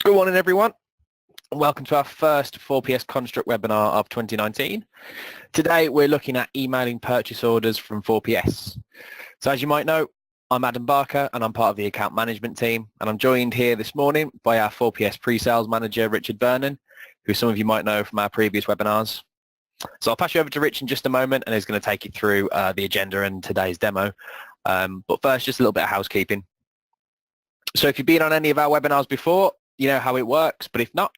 Good morning, everyone, and welcome to our first 4PS Construct webinar of 2019. Today, we're looking at emailing purchase orders from 4PS. So as you might know, I'm Adam Barker, and I'm part of the account management team, and I'm joined here this morning by our 4PS pre-sales manager, Richard Vernon, who some of you might know from our previous webinars. So I'll pass you over to Rich in just a moment, and he's going to take you through the agenda and today's demo. But first, just a little bit of housekeeping. So if you've been on any of our webinars before, you know how it works, but if not,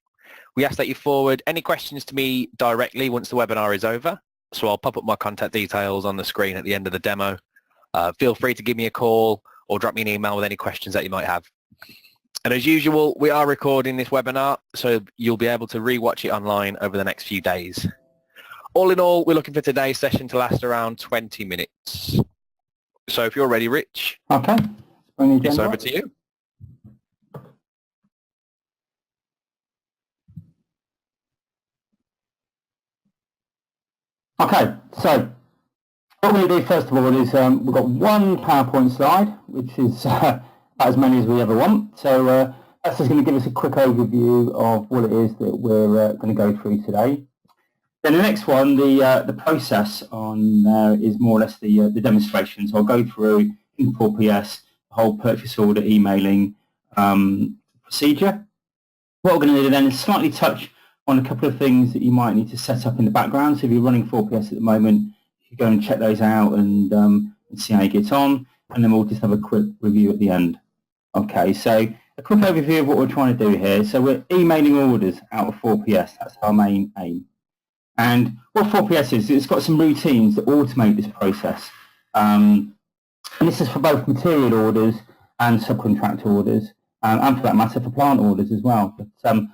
we ask that you forward any questions to me directly once the webinar is over. So I'll pop up my contact details on the screen at the end of the demo. Feel free to give me a call or drop me an email with any questions that you might have. And as usual, we are recording this webinar, so you'll be able to rewatch it online over the next few days. All in all, we're looking for today's session to last around 20 minutes. So if you're ready, Rich, okay, it's over to you. Okay, so what we're going to do first of all is we've got one PowerPoint slide, which is about as many as we ever want. So that's just going to give us a quick overview of what it is that we're going to go through today. Then the next one, the process on there is more or less the demonstration. So I'll go through in 4PS the whole purchase order emailing procedure. What we're going to do then is slightly touch on a couple of things that you might need to set up in the background. So if you're running 4PS at the moment, you go and check those out and see how you get on, and then we'll just have a quick review at the end. Okay, so a quick overview of what we're trying to do here. So we're emailing orders out of 4PS. That's our main aim. And what 4PS is, it's got some routines that automate this process. And this is for both material orders and subcontract orders, and for that matter, for plant orders as well. But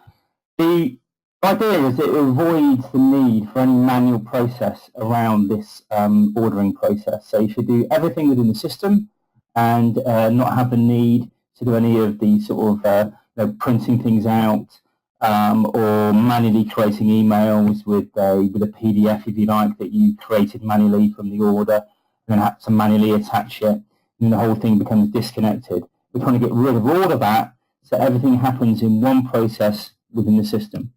the idea is that it avoids the need for any manual process around this ordering process. So you should do everything within the system and not have the need to do any of the sort of printing things out or manually creating emails with a PDF, if you like, that you created manually from the order and then have to manually attach it, and the whole thing becomes disconnected. We're trying to get rid of all of that so everything happens in one process within the system.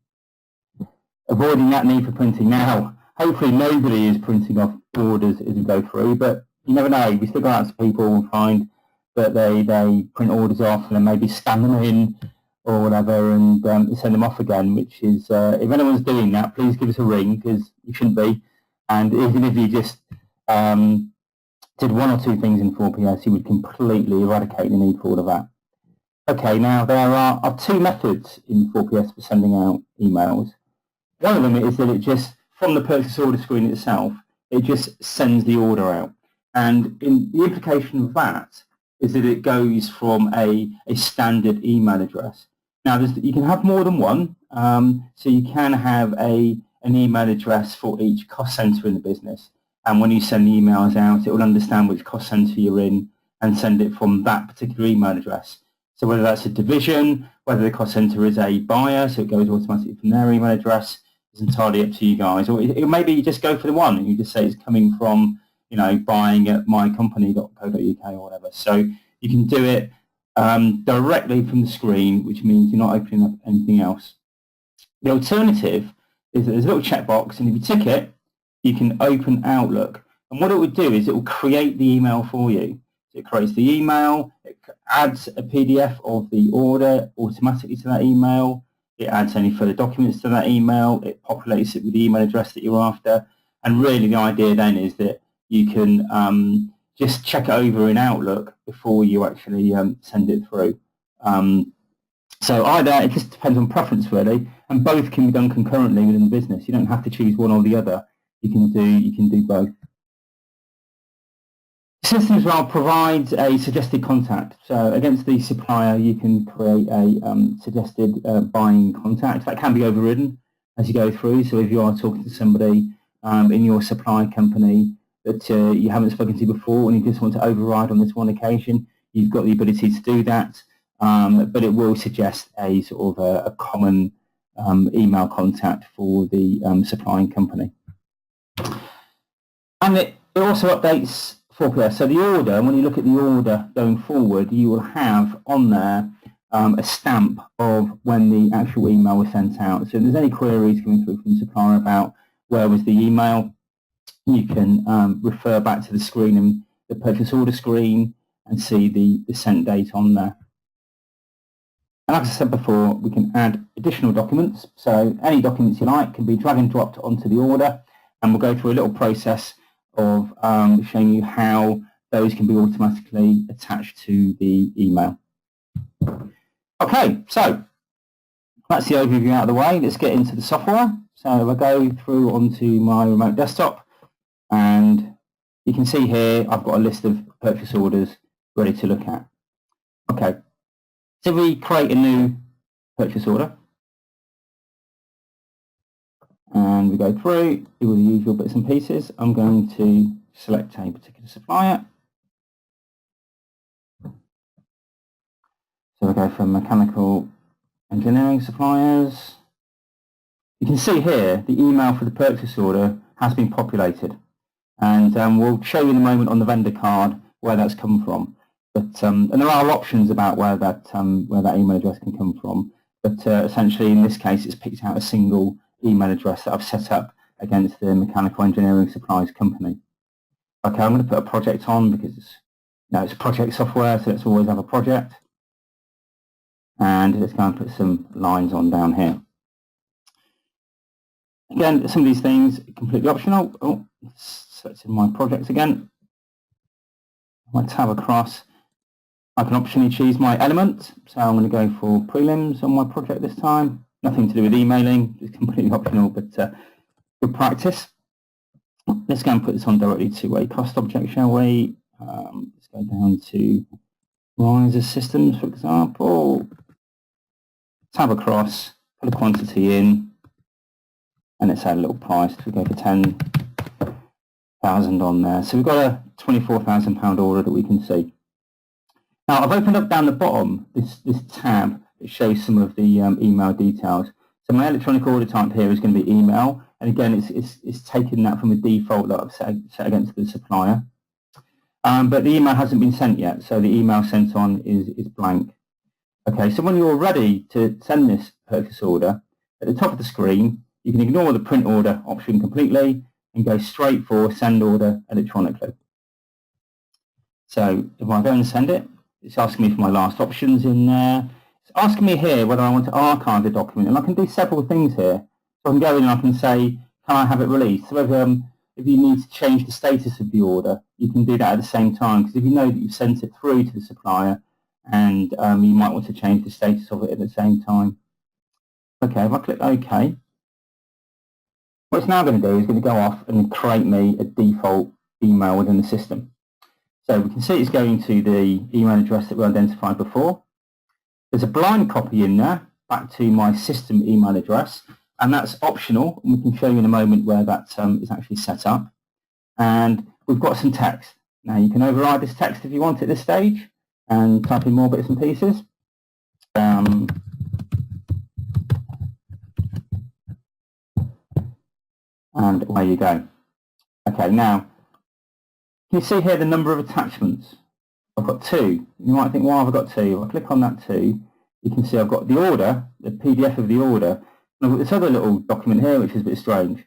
Avoiding that need for printing. Now, hopefully nobody is printing off orders as we go through, but you never know. We still go out to people and find that they print orders off and then maybe scan them in or whatever and send them off again, which is, if anyone's doing that, please give us a ring, because you shouldn't be. And even if you just did one or two things in 4PS, you would completely eradicate the need for all of that. Okay, now there are two methods in 4PS for sending out emails. One of them is that it just, from the purchase order screen itself, it just sends the order out. And the implication of that is that it goes from a standard email address. Now, you can have more than one, so you can have an email address for each cost center in the business. And when you send the emails out, it will understand which cost center you're in and send it from that particular email address. So whether that's a division, whether the cost center is a buyer, so it goes automatically from their email address, is entirely up to you guys. Or maybe you just go for the one and you just say it's coming from, buying at mycompany.co.uk or whatever. So you can do it directly from the screen, which means you're not opening up anything else. The alternative is that there's a little checkbox, and if you tick it, you can open Outlook. And what it would do is it will create the email for you. So it creates the email, it adds a PDF of the order automatically to that email, it adds any further documents to that email, it populates it with the email address that you're after, and really the idea then is that you can just check it over in Outlook before you actually send it through. So either, it just depends on preference really, and both can be done concurrently within the business. You don't have to choose one or the other. You can do both. The system as well provides a suggested contact. So against the supplier, you can create a suggested buying contact. That can be overridden as you go through. So if you are talking to somebody in your supply company that you haven't spoken to before and you just want to override on this one occasion, you've got the ability to do that. But it will suggest a sort of a common email contact for the supplying company. And it also updates 4PS. So the order, when you look at the order going forward, you will have on there a stamp of when the actual email was sent out. So if there's any queries coming through from the supplier about where was the email, you can refer back to the screen and the purchase order screen and see the sent date on there. And as I said before, we can add additional documents. So any documents you like can be drag and dropped onto the order, and we'll go through a little process of showing you how those can be automatically attached to the email. Okay, so that's the overview out of the way. Let's get into the software. So if I go through onto my remote desktop, and you can see here I've got a list of purchase orders ready to look at. Okay, so we create a new purchase order, and we go through, do all the usual bits and pieces. I'm going to select a particular supplier. So we go from mechanical engineering suppliers. You can see here the email for the purchase order has been populated, and we'll show you in a moment on the vendor card where that's come from. But and there are options about where that email address can come from. But essentially, in this case, it's picked out a single email address that I've set up against the mechanical engineering supplies company. Okay, I'm going to put a project on because it's project software, so let's always have a project. And let's go and put some lines on down here. Again, some of these things are completely optional. Oh, selecting my project again. I might tab across. I can optionally choose my element. So I'm going to go for prelims on my project this time. Nothing to do with emailing, it's completely optional, but good practice. Let's go and put this on directly to a cost object, shall we? Let's go down to Riser Systems, for example. Tab across, put a quantity in, and let's add a little price. We go for 10,000 on there. So we've got a £24,000 order that we can see. Now I've opened up down the bottom this tab that shows some of the email details. So my electronic order type here is going to be email, and again it's taken that from a default that I've set against the supplier. But the email hasn't been sent yet, so the email sent on is blank. Okay, so when you're ready to send this purchase order, at the top of the screen, you can ignore the print order option completely and go straight for send order electronically. So if I go and send it, it's asking me for my last options in there. It's asking me here whether I want to archive the document, and I can do several things here. So I can go in and I can say, can I have it released? So if you need to change the status of the order, you can do that at the same time, because if you know that you've sent it through to the supplier, and you might want to change the status of it at the same time. Okay, if I click OK, what it's now going to do is going to go off and create me a default email within the system. So we can see it's going to the email address that we identified before. There's a blind copy in there, back to my system email address, and that's optional, and we can show you in a moment where that is actually set up. And we've got some text. Now you can override this text if you want at this stage, and type in more bits and pieces. And away you go. Okay, now, can you see here the number of attachments? I've got 2. You might think, why have I got 2? If I click on that 2, you can see I've got the order, the PDF of the order, and I've got this other little document here, which is a bit strange.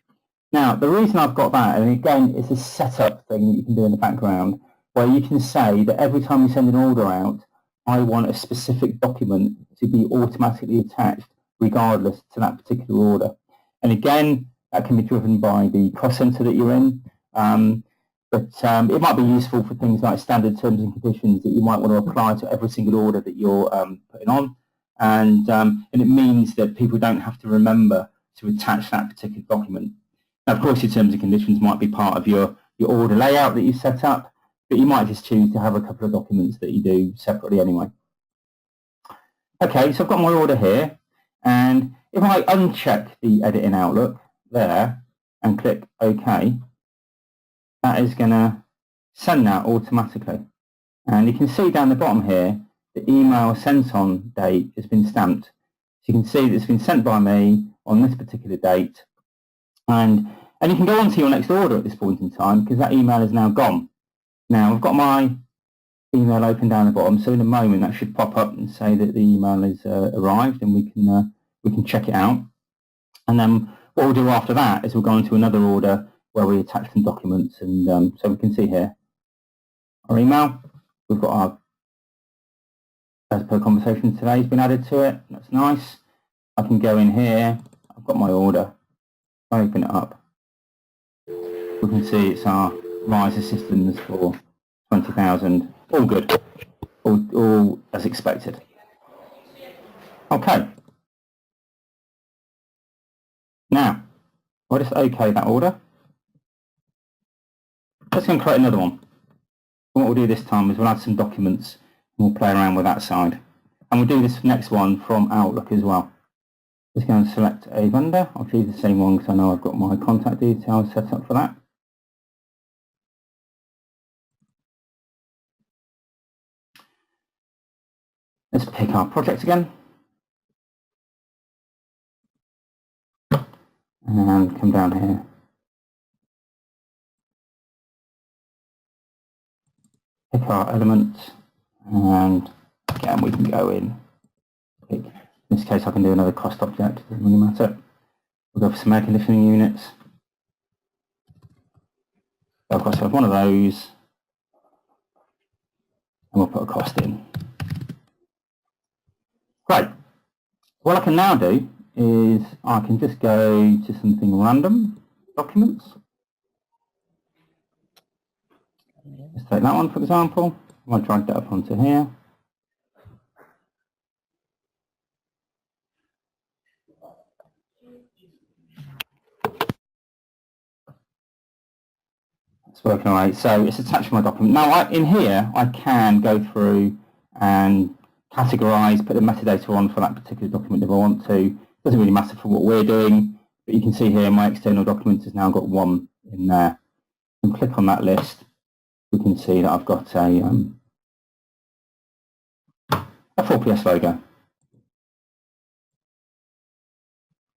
Now, the reason I've got that, and again, it's a setup thing that you can do in the background, where you can say that every time you send an order out, I want a specific document to be automatically attached regardless to that particular order. And again, that can be driven by the cost center that you're in, but it might be useful for things like standard terms and conditions that you might want to apply to every single order that you're putting on. And it means that people don't have to remember to attach that particular document. Now, of course, your terms and conditions might be part of your order layout that you set up, but you might just choose to have a couple of documents that you do separately anyway. Okay, so I've got my order here, and if I uncheck the Edit in Outlook there and click OK, that is going to send that automatically. And you can see down the bottom here, the email sent on date has been stamped. So you can see that it's been sent by me on this particular date, and you can go on to your next order at this point in time because that email is now gone. Now I've got my email open down the bottom. So in a moment that should pop up and say that the email has arrived, and we can check it out. And then what we'll do after that is we'll go into another order where we attach some documents, and so we can see here our email. We've got our as per conversation today has been added to it. That's nice. I can go in here. I've got my order. I open it up. We can see it's our riser systems for 20,000. All good. All as expected. Okay. Now, I'll just OK that order. Let's go and create another one. What we'll do this time is we'll add some documents and we'll play around with that side. And we'll do this next one from Outlook as well. Just go and select a vendor. I'll choose the same one because I know I've got my contact details set up for that. Let's pick our project again. And come down here. Pick our elements, and again we can go in. Pick. In this case I can do another cost object, doesn't really matter. We'll go for some air conditioning units. Of course I have one of those, and we'll put a cost in. Great. What I can now do is I can just go to something random, documents. Let's take that one for example. I'll drag that up onto here. It's working all right. So it's attached to my document. Now in here I can go through and categorize, put the metadata on for that particular document if I want to. Doesn't really matter for what we're doing, but you can see here my external document has now got one in there. And click on that list. We can see that I've got a 4PS logo.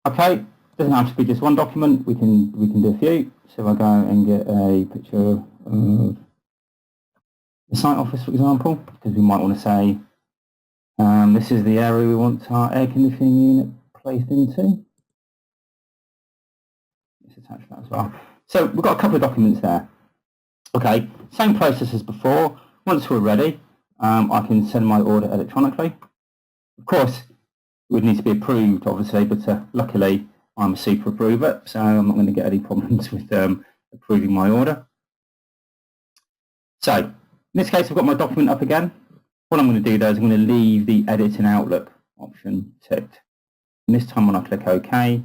Okay, doesn't have to be just one document. We can do a few. So if I go and get a picture of the site office, for example, because we might want to say this is the area we want our air conditioning unit placed into. Let's attach that as well. So we've got a couple of documents there. Okay, same process as before. Once we're ready, I can send my order electronically. Of course, it would need to be approved, obviously, but luckily I'm a super approver, so I'm not going to get any problems with approving my order. So, in this case, I've got my document up again. What I'm going to do there is I'm going to leave the Edit in Outlook option ticked. And this time when I click OK,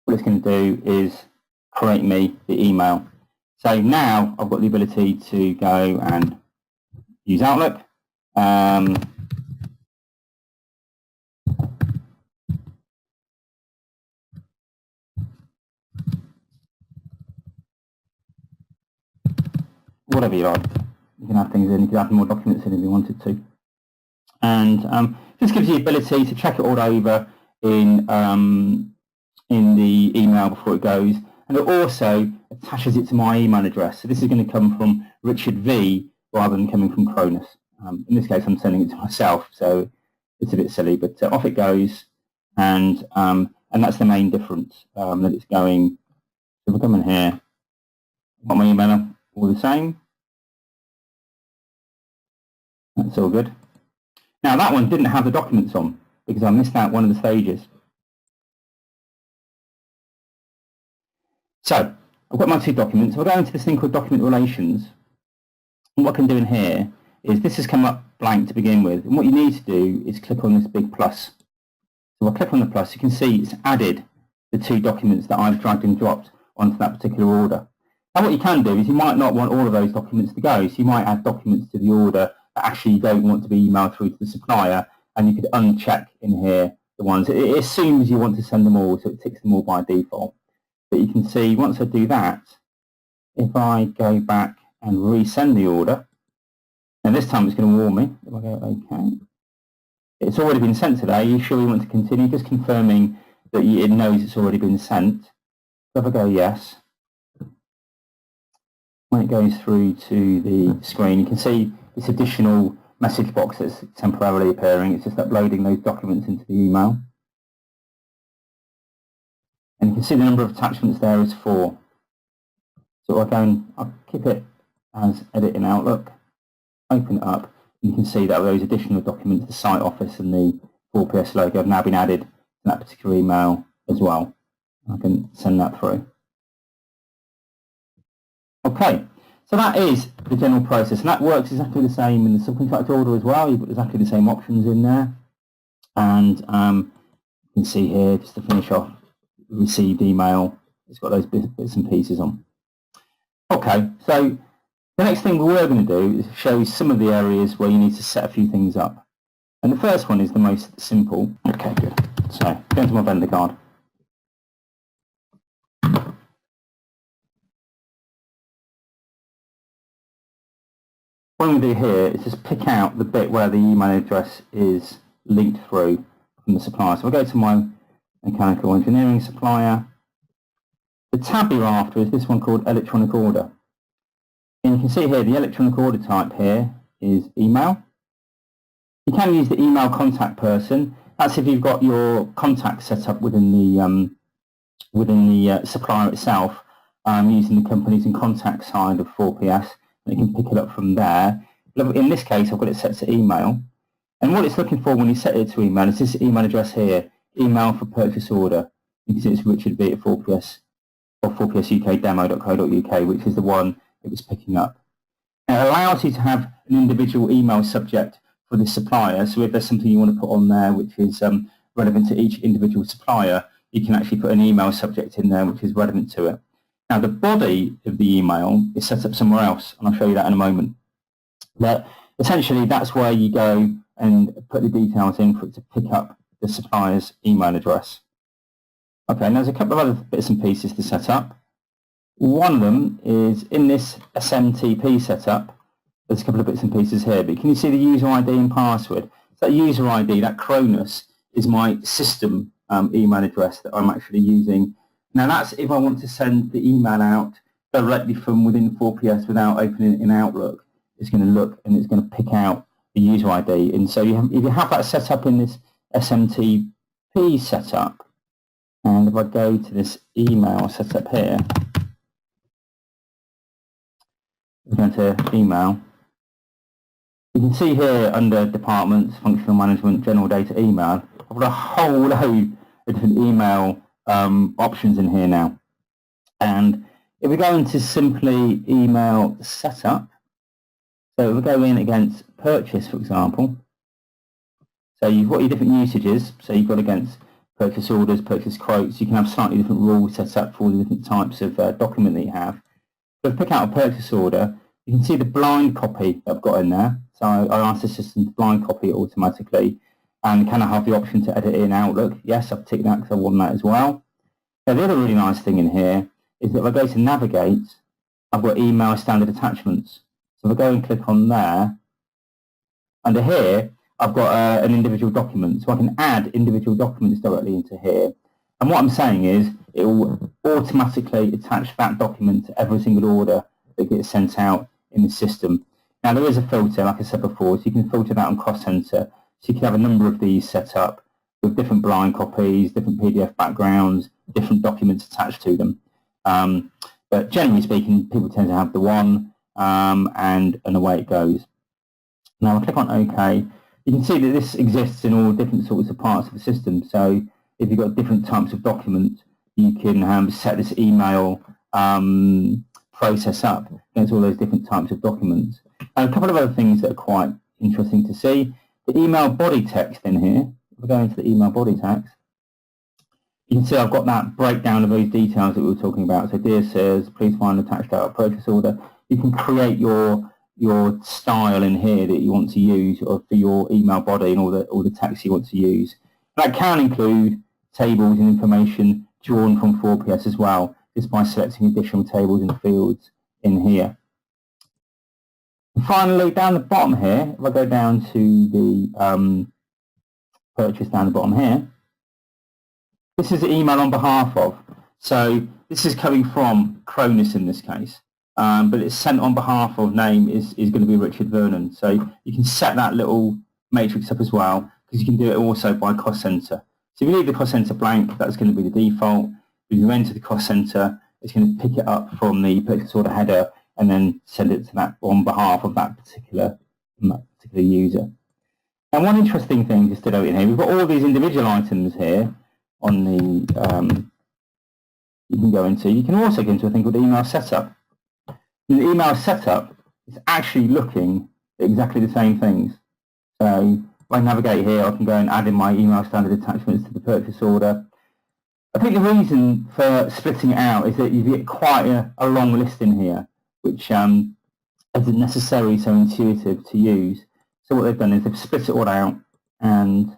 what it's going to do is create me the email. So now I've got the ability to go and use Outlook. Whatever you like. You can add things in, you can add more documents in if you wanted to. And this gives you the ability to check it all over in the email before it goes. And it also attaches it to my email address. So this is going to come from Richard V rather than coming from Cronus. In this case, I'm sending it to myself, so it's a bit silly, but off it goes. And that's the main difference, that it's going. So if I come in here, I've got my email all the same. That's all good. Now that one didn't have the documents on because I missed out one of the stages. So I've got my two documents. We'll go into this thing called document relations. And what I can do in here is this has come up blank to begin with. And what you need to do is click on this big plus. So I'll click on the plus. You can see it's added the two documents that I've dragged and dropped onto that particular order. Now what you can do is you might not want all of those documents to go. So you might add documents to the order that actually you don't want to be emailed through to the supplier. And you could uncheck in here the ones. It assumes you want to send them all, so it ticks them all by default. But you can see once I do that, if I go back and resend the order, and this time it's going to warn me, if I go OK, it's already been sent today, are you sure you want to continue? Just confirming that it knows it's already been sent. So if I go yes, when it goes through to the screen, you can see this additional message box that's temporarily appearing. It's just uploading those documents into the email. And you can see the number of attachments there is 4. So I'll keep it as edit in Outlook, open it up, and you can see that those additional documents, the site office and the 4PS logo, have now been added to that particular email as well. I can send that through. Okay, so that is the general process, and that works exactly the same in the subcontract order as well. You've got exactly the same options in there, and you can see here, just to finish off, received email, it's got those bits and pieces on. Okay, so the next thing we're going to do is show you some of the areas where you need to set a few things up. And the first one is the most simple. Okay, good. So, go into my vendor card. What I'm going to do here is just pick out the bit where the email address is linked through from the supplier. So I'll go to my mechanical engineering supplier. The tab you're after is this one called electronic order. And you can see here the electronic order type here is email. You can use the email contact person. That's if you've got your contact set up within the supplier itself, using the companies and contact side of 4PS. You can pick it up from there. In this case, I've got it set to email. And what it's looking for when you set it to email is this email address here, email for purchase order. You can see it's Richard B at 4PS or 4psukdemo.co.uk, which is the one it was picking up. Now, it allows you to have an individual email subject for the supplier. So if there's something you want to put on there which is relevant to each individual supplier, you can actually put an email subject in there which is relevant to it. Now, the body of the email is set up somewhere else, and I'll show you that in a moment. But essentially, that's where you go and put the details in for it to pick up the supplier's email address. Okay, and there's a couple of other bits and pieces to set up. One of them is in this SMTP setup. There's a couple of bits and pieces here, but can you see the user ID and password? So that user ID, that Cronus, is my system email address that I'm actually using. Now that's if I want to send the email out directly from within 4PS without opening it in Outlook. It's going to look and it's going to pick out the user ID. And so if you have that set up in this SMTP setup, and if I go to this email setup here, we're going to email. You can see here under departments, functional management, general data email, I've got a whole load of different email options in here now. And if we go into simply email setup, so if we go in against purchase, for example, so you've got your different usages, so you've got against purchase orders, purchase quotes, you can have slightly different rules set up for all the different types of document that you have. So if I pick out a purchase order, you can see the blind copy that I've got in there. So I asked the system to blind copy it automatically. And can I have the option to edit it in Outlook? Yes, I've ticked that because I want that as well. Now, the other really nice thing in here is that if I go to navigate, I've got email standard attachments. So if I go and click on there, under here, I've got an individual document. So I can add individual documents directly into here. And what I'm saying is it will automatically attach that document to every single order that gets sent out in the system. Now, there is a filter, like I said before, so you can filter that on Cross Center. So you can have a number of these set up with different blind copies, different PDF backgrounds, different documents attached to them. But generally speaking, people tend to have the one, and away it goes. Now, I'll click on OK. You can see that this exists in all different sorts of parts of the system. So if you've got different types of documents, you can set this email process up against all those different types of documents. And a couple of other things that are quite interesting to see. The email body text in here, if we go into the email body text, you can see I've got that breakdown of those details that we were talking about. So dear sirs, please find attached out purchase order. You can create your style in here that you want to use for your email body and all the text you want to use. That can include tables and information drawn from 4PS as well, just by selecting additional tables and fields in here. And finally, down the bottom here, if I go down to the purchase down the bottom here, this is the email on behalf of. So this is coming from Cronus in this case. but it's sent on behalf of name is going to be Richard Vernon. So you can set that little matrix up as well, because you can do it also by cost center. So if you leave the cost center blank, that's going to be the default. If you enter the cost center, it's going to pick it up from the purchase order header and then send it to that on behalf of that particular user. And one interesting thing just to note in here, we've got all these individual items here on the you can go into. You can also go into a thing called email setup. And the email setup is actually looking at exactly the same things. So if I navigate here, I can go and add in my email standard attachments to the purchase order. I think the reason for splitting it out is that you get quite a long list in here, which isn't necessarily so intuitive to use. So what they've done is they've split it all out, and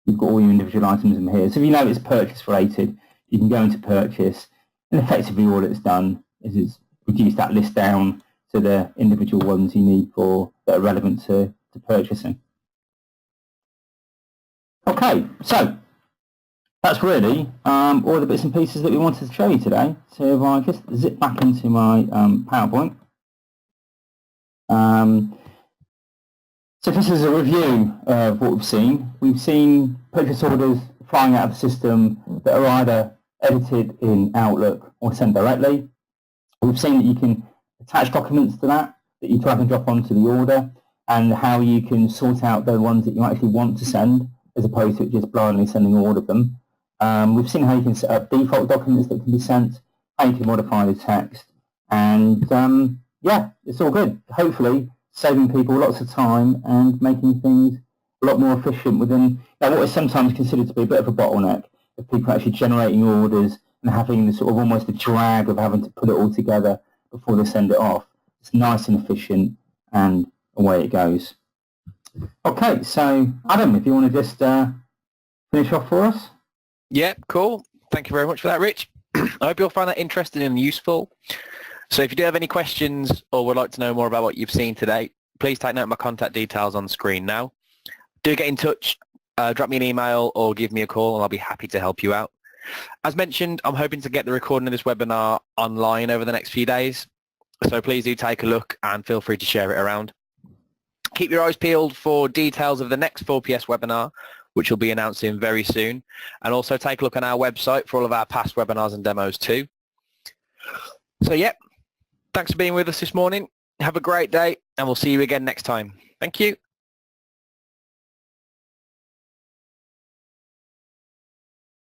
you've got all your individual items in here. So if you know it's purchase related, you can go into purchase, and effectively all it's done is it's reduced that list down to the individual ones you need that are relevant to purchasing. Okay, so that's really all the bits and pieces that we wanted to show you today. So if I just zip back into my PowerPoint. So this is a review of what we've seen. We've seen purchase orders flying out of the system that are either edited in Outlook or sent directly. We've seen that you can attach documents to that you drag and drop onto the order, and how you can sort out the ones that you actually want to send as opposed to just blindly sending all of them. We've seen how you can set up default documents that can be sent, how you can modify the text, and yeah, it's all good. Hopefully saving people lots of time and making things a lot more efficient within what is sometimes considered to be a bit of a bottleneck of people actually generating orders and having the sort of almost the drag of having to put it all together before they send it off. It's nice and efficient, and away it goes. Okay, so Adam, if you want to just finish off for us. Yeah, cool. Thank you very much for that, Rich. I hope you'll find that interesting and useful. So if you do have any questions or would like to know more about what you've seen today, please take note of my contact details on the screen now. Do get in touch, drop me an email or give me a call, and I'll be happy to help you out. As mentioned, I'm hoping to get the recording of this webinar online over the next few days, so please do take a look and feel free to share it around. Keep your eyes peeled for details of the next 4PS webinar, which will be announcing very soon, and also take a look on our website for all of our past webinars and demos too. So yeah, thanks for being with us this morning. Have a great day, and we'll see you again next time. Thank you.